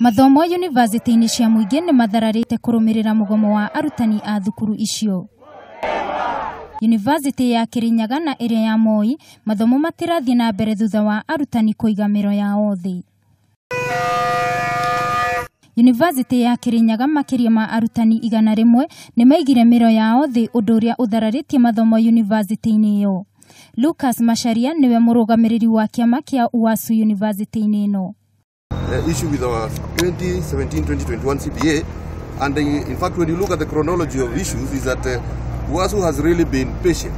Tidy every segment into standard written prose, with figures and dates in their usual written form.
Mathomo univesities cia muingi ni mathararite kurumirira mugomo wa arutani a thukuru icio. University ya Kirinyaga na iria ya Moi, mathomo matirathie na mbere thutha wa arutani kuiga miro yao thi. University ya Kirinyaga makiria ma arutani 100 ni maigire miro yao thi undu uria uthararitie mathomo university-ini iyo. Lucas Masharia niwe murugamiriri wa kiama kia UASU university-ini ino. Issue with our 2017-2021 CBA, and in fact when you look at the chronology of issues is that UASU has really been patient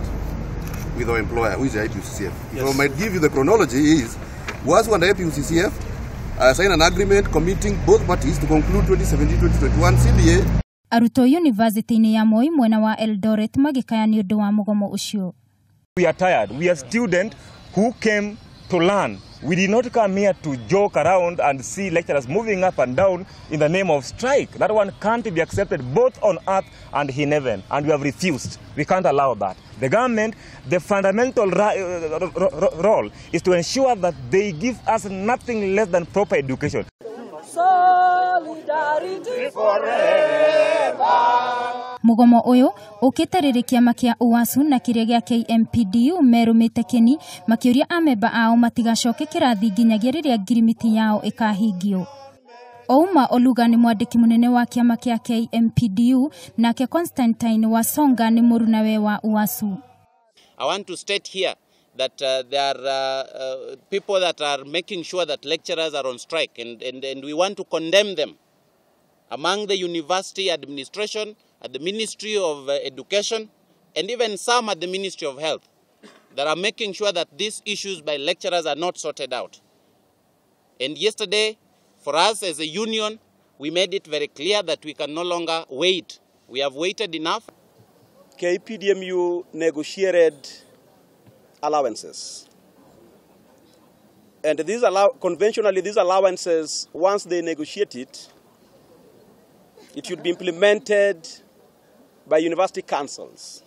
with our employer, who is the IPUCCF. Yes. If I might give you the chronology is UASU and the IPUCCF signed an agreement committing both parties to conclude 2017-2021 CBA. Aruto university-ini ya Moi mwena wa Eldoret magikaya ni undu wa mugomo ucio. We are tired. We are students who came to learn. We did not come here to joke around and see lecturers moving up and down in the name of strike. That one can't be accepted both on earth and in heaven, and we have refused. We can't allow that. The government, the fundamental role is to ensure that they give us nothing less than proper education. Solidarity forever. Mugomo uyu ukite kiama kia UASU na kiria gia KMPDU merumite kini makiuria ameba ao matigacoke kirathi nginyagia riria ngirimiti yao ikahingio. Ouma Oluga ni mwandiki munene wa kiama kia KMPDU nake Constantine Wasonga ni murunawe wa UASU. I want to state here that there are people that are making sure that lecturers are on strike, and we want to condemn them. Among the university administration, at the Ministry of Education, and even some at the Ministry of Health, that are making sure that these issues by lecturers are not sorted out. And yesterday, for us as a union, we made it very clear that we can no longer wait. We have waited enough. KPDMU negotiated allowances. And conventionally, these allowances, once they negotiate it should be implemented by university councils.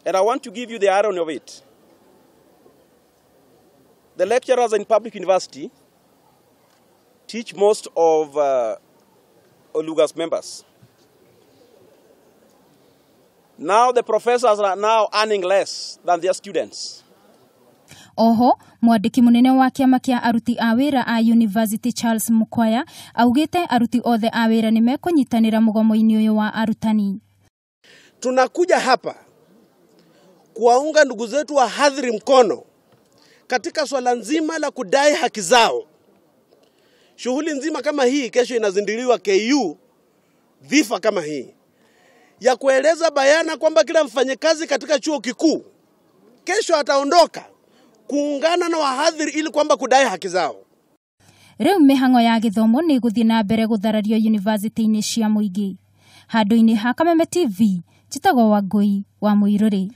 And I want to give you the irony of it. The lecturers in public university teach most of Oluga's members. Now the professors are now earning less than their students. Oho, mwandiki munene wa kiama kia aruti a wira a University Charles Mukwaya augite aruti othe a wira ni mekunyitanira mugomo-ini uyu wa Arutani. Tunakuja hapa kuwaunga ndugu zetu wa hadhiri mkono katika swala nzima la kudai haki zao. Shughuli nzima kama hii kesho inazindiliwa KU dhifa kama hii ya kueleza bayana kwamba kila mfanyakazi katika chuo kikuu kesho ataondoka kuungana na wahadhiri ili kwamba kudai haki zao. Reu mihango ya githomo ni guthie na mbere gutharario university-ini cia muingi. Handu-ini ha KMPDU TV, Chitagwo Wangui wa Muiruri.